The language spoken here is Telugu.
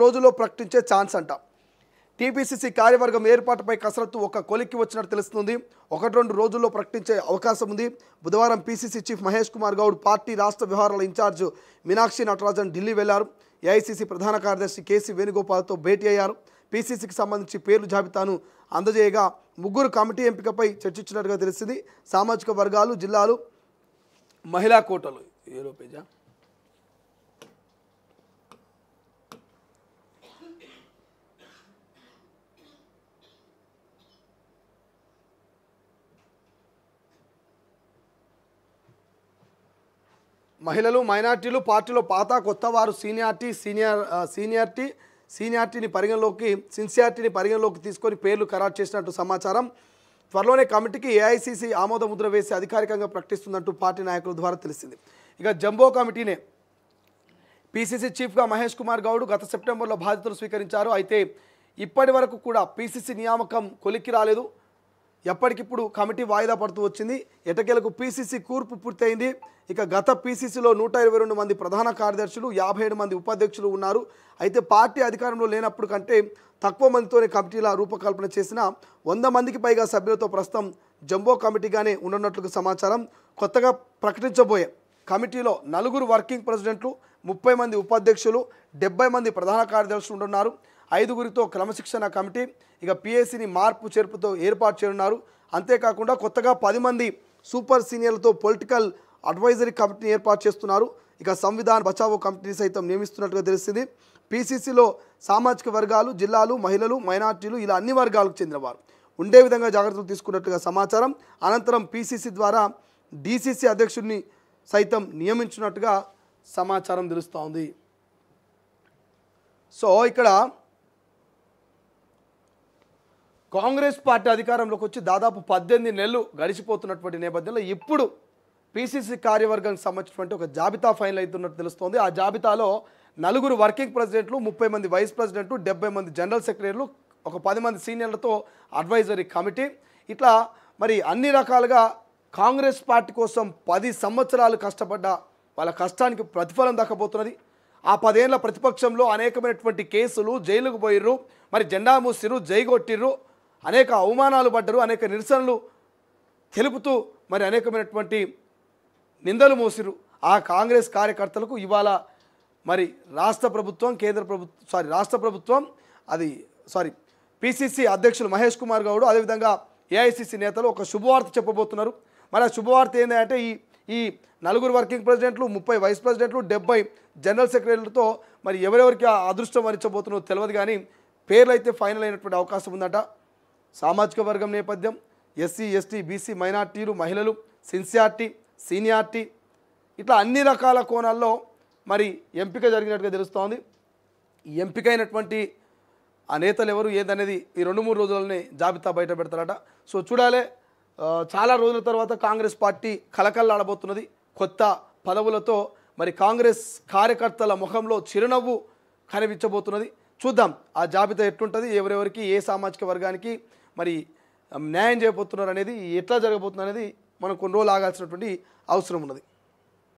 రోజుల్లో ప్రకటించే ఛాన్స్ అంట. టీపీసీసీ కార్యవర్గం ఏర్పాటుపై కసరత్తు ఒక కొలిక్కి వచ్చినట్టు తెలుస్తుంది. 1-2 రోజుల్లో ప్రకటించే అవకాశం ఉంది. బుధవారం PCC chief Mahesh Kumar Goud, party రాష్ట్ర వ్యవహారాల ఇన్ఛార్జ్ మీనాక్షి నటరాజన్ ఢిల్లీ వెళ్లారు. ఏఐసీసీ ప్రధాన కార్యదర్శి కేసీ వేణుగోపాల్తో భేటీ అయ్యారు. పీసీసీకి సంబంధించి పేర్ల జాబితాను అందజేయగా 3 కమిటీ ఎంపికపై చర్చించినట్టుగా తెలిసింది. సామాజిక వర్గాలు, జిల్లాలు, మహిళా కోటలు మహిళలు, మైనార్టీలు, పార్టీలో పాత కొత్త వారు సిన్సియారిటీని పరిగణలోకి తీసుకొని పేర్లు ఖరారు చేసినట్టు సమాచారం. త్వరలోనే కమిటీకి ఏఐసీసీ ఆమోద ముద్ర వేసి అధికారికంగా ప్రకటిస్తుందంటూ పార్టీ నాయకుల ద్వారా తెలిసింది. ఇక జంబో కమిటీనే పీసీసీ చీఫ్గా మహేష్ కుమార్ గౌడ్ గత సెప్టెంబర్లో బాధ్యతలు స్వీకరించారు. అయితే ఇప్పటి వరకు కూడా పీసీసీ నియామకం కొలిక్కి రాలేదు. ఎప్పటికిప్పుడు కమిటీ వాయిదా పడుతూ వచ్చింది. ఎటకేలకు పీసీసీ కూర్పు పూర్తయింది. ఇక గత పీసీసీలో 122 మంది ప్రధాన కార్యదర్శులు, 57 మంది ఉపాధ్యక్షులు ఉన్నారు. అయితే పార్టీ అధికారంలో లేనప్పుడు కంటే తక్కువ మందితోనే కమిటీల రూపకల్పన చేసిన 100 మందికి పైగా సభ్యులతో ప్రస్తుతం జంబో కమిటీగానే ఉండనున్నట్లు సమాచారం. కొత్తగా ప్రకటించబోయే కమిటీలో 4 వర్కింగ్ ప్రెసిడెంట్లు, 30 మంది ఉపాధ్యక్షులు, 70 మంది ప్రధాన కార్యదర్శులు ఉంటున్నారు. 5గురితో క్రమశిక్షణ కమిటీ, ఇక పిఏసీని మార్పు చేర్పుతో ఏర్పాటు చేయనున్నారు. అంతేకాకుండా కొత్తగా 10 మంది సూపర్ సీనియర్లతో పొలిటికల్ అడ్వైజరీ కమిటీని ఏర్పాటు చేస్తున్నారు. ఇక సంవిధాన బచావో కమిటీని సైతం నియమిస్తున్నట్టుగా తెలిసింది. పీసీసీలో సామాజిక వర్గాలు, జిల్లాలు, మహిళలు, మైనార్టీలు ఇలా అన్ని వర్గాలకు చెందినవారు ఉండే విధంగా జాగ్రత్తలు తీసుకున్నట్టుగా సమాచారం. అనంతరం పీసీసీ ద్వారా డీసీసీ అధ్యక్షుడిని సైతం నియమించినట్టుగా సమాచారం తెలుస్తోంది. సో ఇక్కడ కాంగ్రెస్ పార్టీ అధికారంలోకి వచ్చి దాదాపు 18 నెలలు గడిచిపోతున్నటువంటి నేపథ్యంలో ఇప్పుడు పీసీసీ కార్యవర్గానికి సంబంధించినటువంటి ఒక జాబితా ఫైనల్ అవుతున్నట్టు తెలుస్తోంది. ఆ జాబితాలో 4 వర్కింగ్ ప్రెసిడెంట్లు, 30 మంది వైస్ ప్రెసిడెంట్లు, 70 మంది జనరల్ సెక్రటరీలు, ఒక 10 మంది సీనియర్లతో అడ్వైజరీ కమిటీ, ఇట్లా మరి అన్ని రకాలుగా కాంగ్రెస్ పార్టీ కోసం 10 సంవత్సరాలు కష్టపడ్డ వాళ్ళ కష్టానికి ప్రతిఫలం దక్కబోతున్నది. ఆ 10 ఏళ్ల ప్రతిపక్షంలో అనేకమైనటువంటి కేసులు, జైలుకు పోయిర్రు, మరి జెండా మూసిర్రు, జైగొట్టిర్రు, అనేక అవమానాలు పడ్డరు, అనేక నిరసనలు తెలుపుతూ మరి అనేకమైనటువంటి నిందలు మోసిరు. ఆ కాంగ్రెస్ కార్యకర్తలకు ఇవాళ మరి రాష్ట్ర ప్రభుత్వం పీసీసీ అధ్యక్షులు మహేష్ కుమార్ గౌడ్, అదేవిధంగా ఏఐసీసీ నేతలు ఒక శుభవార్త చెప్పబోతున్నారు. మరి ఆ శుభవార్త ఏంటంటే ఈ 4 వర్కింగ్ ప్రెసిడెంట్లు, 30 వైస్ ప్రెసిడెంట్లు, 70 జనరల్ సెక్రటరీలతో మరి ఎవరెవరికి ఆ అదృష్టం వరించబోతున్నారో తెలియదు, కానీ పేర్లు అయితే ఫైనల్ అయినటువంటి అవకాశం ఉందట. సామాజిక వర్గం నేపథ్యం, ఎస్సీ, ఎస్టీ, బీసీ, మైనార్టీలు, మహిళలు, సీనియారిటీ ఇట్లా అన్ని రకాల కోణాల్లో మరి ఎంపిక జరిగినట్టుగా తెలుస్తోంది. ఈ ఎంపికైనటువంటి ఆ నేతలు ఎవరు ఏందనేది ఈ 2-3 రోజులనే జాబితా బయట పెడతారట. సో చూడాలి. చాలా రోజుల తర్వాత కాంగ్రెస్ పార్టీ కలకల్లాడబోతున్నది. కొత్త పదవులతో మరి కాంగ్రెస్ కార్యకర్తల ముఖంలో చిరునవ్వు కనిపించబోతున్నది. చూద్దాం ఆ జాబితా ఎట్లుంటుంది, ఎవరెవరికి ఏ సామాజిక వర్గానికి మరి న్యాయం చేయబోతున్నారు అనేది, ఎట్లా జరగబోతున్నారు అనేది మనం కొన్ని రోజులు ఆగాల్సినటువంటి అవసరం ఉన్నది.